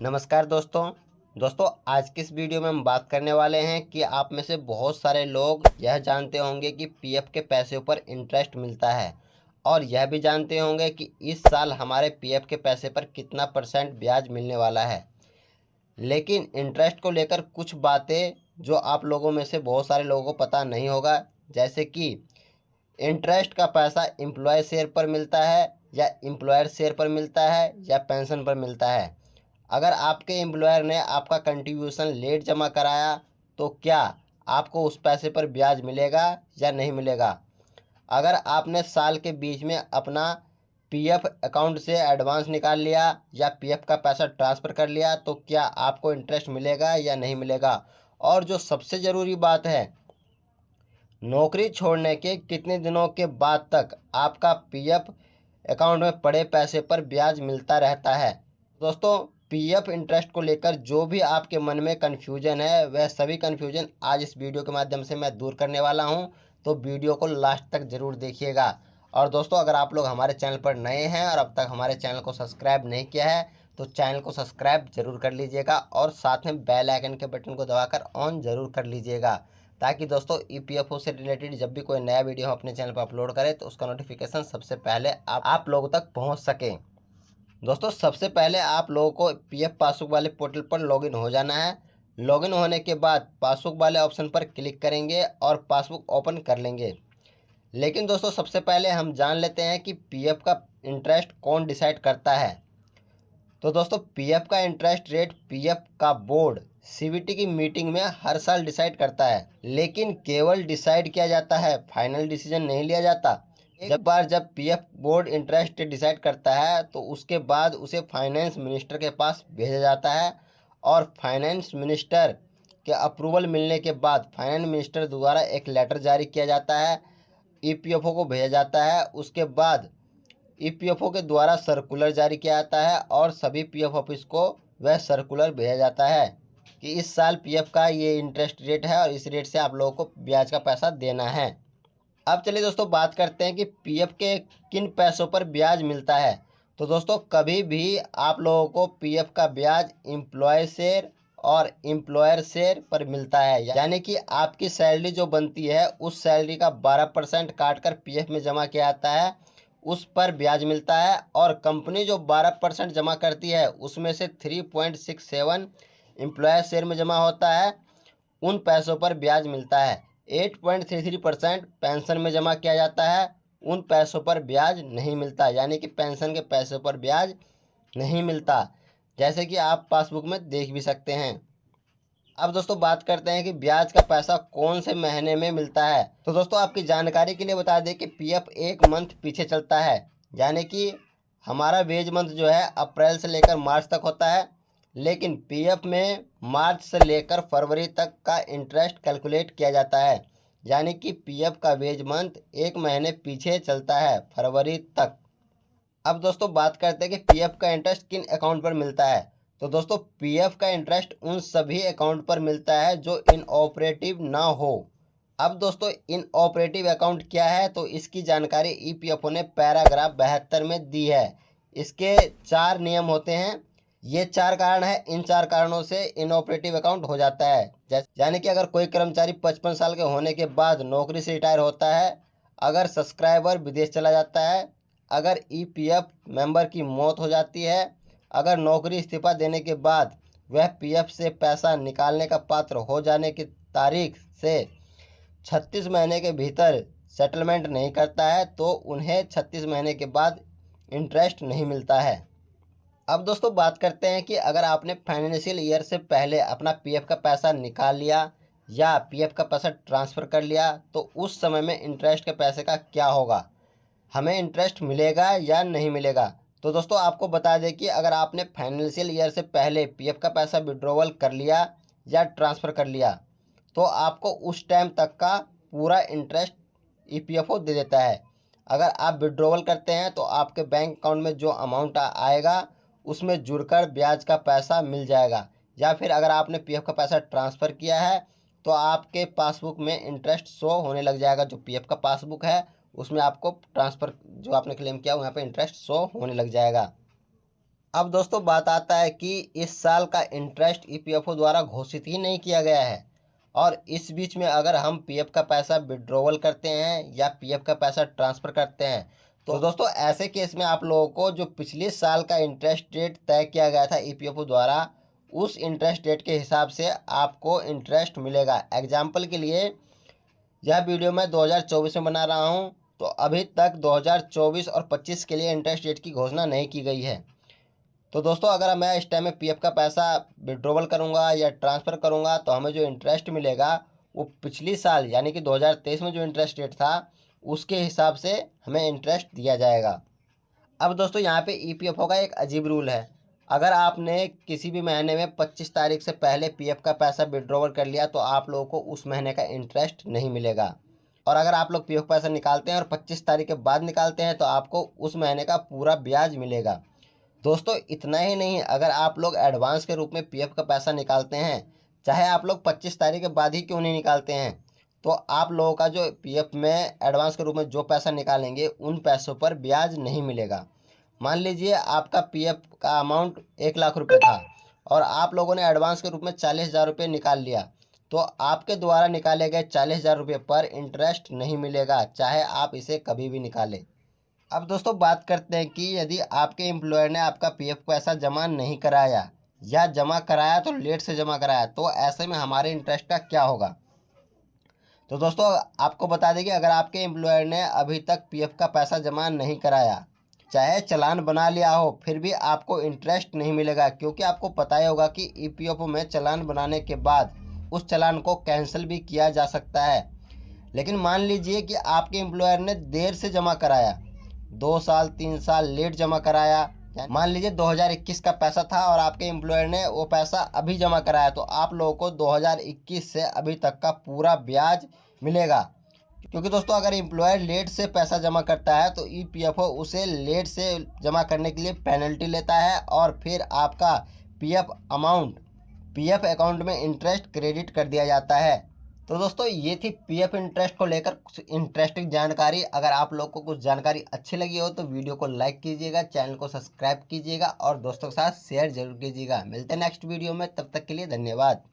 नमस्कार दोस्तों आज की इस वीडियो में हम बात करने वाले हैं कि आप में से बहुत सारे लोग यह जानते होंगे कि पीएफ के पैसे पर इंटरेस्ट मिलता है और यह भी जानते होंगे कि इस साल हमारे पीएफ के पैसे पर कितना % ब्याज मिलने वाला है। लेकिन इंटरेस्ट को लेकर कुछ बातें जो आप लोगों में से बहुत सारे लोगों को पता नहीं होगा, जैसे कि इंटरेस्ट का पैसा एम्प्लॉय शेयर पर मिलता है या एम्प्लॉयर शेयर पर मिलता है या पेंशन पर मिलता है। अगर आपके एम्प्लॉयर ने आपका कंट्रीब्यूशन लेट जमा कराया तो क्या आपको उस पैसे पर ब्याज मिलेगा या नहीं मिलेगा। अगर आपने साल के बीच में अपना पीएफ अकाउंट से एडवांस निकाल लिया या पीएफ का पैसा ट्रांसफ़र कर लिया तो क्या आपको इंटरेस्ट मिलेगा या नहीं मिलेगा। और जो सबसे ज़रूरी बात है, नौकरी छोड़ने के कितने दिनों के बाद तक आपका पीएफ अकाउंट में पड़े पैसे पर ब्याज मिलता रहता है। दोस्तों, पीएफ इंटरेस्ट को लेकर जो भी आपके मन में कन्फ्यूजन है वह सभी कन्फ्यूजन आज इस वीडियो के माध्यम से मैं दूर करने वाला हूं, तो वीडियो को लास्ट तक ज़रूर देखिएगा। और दोस्तों, अगर आप लोग हमारे चैनल पर नए हैं और अब तक हमारे चैनल को सब्सक्राइब नहीं किया है तो चैनल को सब्सक्राइब जरूर कर लीजिएगा और साथ में बेल आइकन के बटन को दबाकर ऑन ज़रूर कर लीजिएगा, ताकि दोस्तों ईपीएफओ से रिलेटेड जब भी कोई नया वीडियो हम अपने चैनल पर अपलोड करें तो उसका नोटिफिकेशन सबसे पहले आप लोगों तक पहुंच सके। दोस्तों, सबसे पहले आप लोगों को पीएफ पासबुक वाले पोर्टल पर लॉगिन हो जाना है। लॉगिन होने के बाद पासबुक वाले ऑप्शन पर क्लिक करेंगे और पासबुक ओपन कर लेंगे। लेकिन दोस्तों, सबसे पहले हम जान लेते हैं कि पीएफ का इंटरेस्ट कौन डिसाइड करता है। तो दोस्तों, पीएफ का इंटरेस्ट रेट पीएफ का बोर्ड सीबीटी की मीटिंग में हर साल डिसाइड करता है, लेकिन केवल डिसाइड किया जाता है, फाइनल डिसीजन नहीं लिया जाता। एक बार जब पीएफ बोर्ड इंटरेस्ट डिसाइड करता है तो उसके बाद उसे फाइनेंस मिनिस्टर के पास भेजा जाता है और फाइनेंस मिनिस्टर के अप्रूवल मिलने के बाद फाइनेंस मिनिस्टर द्वारा एक लेटर जारी किया जाता है, ईपीएफओ को भेजा जाता है। उसके बाद ईपीएफओ के द्वारा सर्कुलर जारी किया जाता है और सभी पीएफ ऑफिस को वह सर्कुलर भेजा जाता है कि इस साल पीएफ का ये इंटरेस्ट रेट है और इस रेट से आप लोगों को ब्याज का पैसा देना है। अब चलिए दोस्तों, बात करते हैं कि पीएफ के किन पैसों पर ब्याज मिलता है। तो दोस्तों, कभी भी आप लोगों को पीएफ का ब्याज एम्प्लॉय शेयर और एम्प्लॉयर शेयर पर मिलता है, यानी कि आपकी सैलरी जो बनती है उस सैलरी का 12% काट कर पीएफ में जमा किया जाता है, उस पर ब्याज मिलता है। और कंपनी जो 12% जमा करती है उसमें से 3.67 एम्प्लॉयर शेयर में जमा होता है, उन पैसों पर ब्याज मिलता है। 8.33% पेंशन में जमा किया जाता है, उन पैसों पर ब्याज नहीं मिलता, यानी कि पेंशन के पैसों पर ब्याज नहीं मिलता, जैसे कि आप पासबुक में देख भी सकते हैं। अब दोस्तों, बात करते हैं कि ब्याज का पैसा कौन से महीने में मिलता है। तो दोस्तों, आपकी जानकारी के लिए बता दें कि पीएफ एक मंथ पीछे चलता है, यानी कि हमारा वेज मंथ जो है अप्रैल से लेकर मार्च तक होता है, लेकिन पीएफ में मार्च से लेकर फरवरी तक का इंटरेस्ट कैलकुलेट किया जाता है, यानी कि पीएफ का वेज मंथ एक महीने पीछे चलता है, फरवरी तक। अब दोस्तों, बात करते हैं कि पीएफ का इंटरेस्ट किन अकाउंट पर मिलता है। तो दोस्तों, पीएफ का इंटरेस्ट उन सभी अकाउंट पर मिलता है जो इनऑपरेटिव ना हो। अब दोस्तों, इनऑपरेटिव अकाउंट क्या है, तो इसकी जानकारी ईपीएफओ ने पैराग्राफ 72 में दी है। इसके 4 नियम होते हैं, ये 4 कारण है, इन 4 कारणों से इनऑपरेटिव अकाउंट हो जाता है। यानी कि अगर कोई कर्मचारी 55 साल के होने के बाद नौकरी से रिटायर होता है, अगर सब्सक्राइबर विदेश चला जाता है, अगर ईपीएफ मेंबर की मौत हो जाती है, अगर नौकरी इस्तीफा देने के बाद वह पीएफ से पैसा निकालने का पात्र हो जाने की तारीख से 36 महीने के भीतर सेटलमेंट नहीं करता है तो उन्हें 36 महीने के बाद इंटरेस्ट नहीं मिलता है। अब दोस्तों, बात करते हैं कि अगर आपने फाइनेंशियल ईयर से पहले अपना पीएफ का पैसा निकाल लिया या पीएफ का पैसा ट्रांसफ़र कर लिया तो उस समय में इंटरेस्ट के पैसे का क्या होगा, हमें इंटरेस्ट मिलेगा या नहीं मिलेगा। तो दोस्तों, आपको बता दें कि अगर आपने फाइनेंशियल ईयर से पहले पीएफ का पैसा विड्रॉवल कर लिया या ट्रांसफ़र कर लिया तो आपको उस टाइम तक का पूरा इंटरेस्ट ईपीएफओ दे देता है। अगर आप विड्रॉवल करते हैं तो आपके बैंक अकाउंट में जो अमाउंट आएगा उसमें जुड़कर ब्याज का पैसा मिल जाएगा, या फिर अगर आपने पीएफ का पैसा ट्रांसफ़र किया है तो आपके पासबुक में इंटरेस्ट शो होने लग जाएगा। जो पीएफ का पासबुक है उसमें आपको ट्रांसफ़र जो आपने क्लेम किया वहाँ पे इंटरेस्ट शो होने लग जाएगा। अब दोस्तों बात आता है कि इस साल का इंटरेस्ट ईपीएफओ द्वारा घोषित ही नहीं किया गया है और इस बीच में अगर हम पीएफ का पैसा विड्रॉवल करते हैं या पीएफ का पैसा ट्रांसफ़र करते हैं तो दोस्तों ऐसे केस में आप लोगों को जो पिछले साल का इंटरेस्ट रेट तय किया गया था ईपीएफओ द्वारा, उस इंटरेस्ट रेट के हिसाब से आपको इंटरेस्ट मिलेगा। एग्जाम्पल के लिए यह वीडियो मैं 2024 में बना रहा हूं, तो अभी तक 2024 और 25 के लिए इंटरेस्ट रेट की घोषणा नहीं की गई है। तो दोस्तों अगर मैं इस टाइम में पीएफ का पैसा विड्रॉवल करूंगा या ट्रांसफ़र करूंगा तो हमें जो इंटरेस्ट मिलेगा वो पिछली साल यानी कि 2023 में जो इंटरेस्ट रेट था उसके हिसाब से हमें इंटरेस्ट दिया जाएगा। अब दोस्तों यहाँ पे ईपीएफओ का एक अजीब रूल है। अगर आपने किसी भी महीने में 25 तारीख से पहले पीएफ का पैसा विड्रॉवल कर लिया तो आप लोगों को उस महीने का इंटरेस्ट नहीं मिलेगा, और अगर आप लोग पीएफ पैसा निकालते हैं और 25 तारीख के बाद निकालते हैं तो आपको उस महीने का पूरा ब्याज मिलेगा। दोस्तों इतना ही नहीं, अगर आप लोग एडवांस के रूप में पीएफ का पैसा निकालते हैं, चाहे आप लोग 25 तारीख के बाद ही क्यों नहीं निकालते हैं, तो आप लोगों का जो पीएफ में एडवांस के रूप में जो पैसा निकालेंगे उन पैसों पर ब्याज नहीं मिलेगा। मान लीजिए आपका पीएफ का अमाउंट 1,00,000 रुपये था और आप लोगों ने एडवांस के रूप में 40,000 रुपये निकाल लिया, तो आपके द्वारा निकाले गए 40,000 रुपये पर इंटरेस्ट नहीं मिलेगा, चाहे आप इसे कभी भी निकालें। अब दोस्तों बात करते हैं कि यदि आपके एम्प्लॉयर ने आपका पीएफ पैसा जमा नहीं कराया या जमा कराया तो लेट से जमा कराया, तो ऐसे में हमारे इंटरेस्ट का क्या होगा। तो दोस्तों आपको बता दें कि अगर आपके एम्प्लॉयर ने अभी तक पीएफ का पैसा जमा नहीं कराया, चाहे चालान बना लिया हो, फिर भी आपको इंटरेस्ट नहीं मिलेगा, क्योंकि आपको पता ही होगा कि ईपीएफओ में चालान बनाने के बाद उस चालान को कैंसिल भी किया जा सकता है। लेकिन मान लीजिए कि आपके एम्प्लॉयर ने देर से जमा कराया, 2 साल 3 साल लेट जमा कराया, मान लीजिए 2021 का पैसा था और आपके एम्प्लॉयर ने वो पैसा अभी जमा कराया, तो आप लोगों को 2021 से अभी तक का पूरा ब्याज मिलेगा। क्योंकि दोस्तों अगर एम्प्लॉयर लेट से पैसा जमा करता है तो ईपीएफओ उसे लेट से जमा करने के लिए पेनल्टी लेता है और फिर आपका पीएफ अमाउंट पीएफ अकाउंट में इंटरेस्ट क्रेडिट कर दिया जाता है। तो दोस्तों ये थी पीएफ इंटरेस्ट को लेकर कुछ इंटरेस्टिंग जानकारी। अगर आप लोग को कुछ जानकारी अच्छी लगी हो तो वीडियो को लाइक कीजिएगा, चैनल को सब्सक्राइब कीजिएगा और दोस्तों के साथ शेयर जरूर कीजिएगा। मिलते हैं नेक्स्ट वीडियो में, तब तक के लिए धन्यवाद।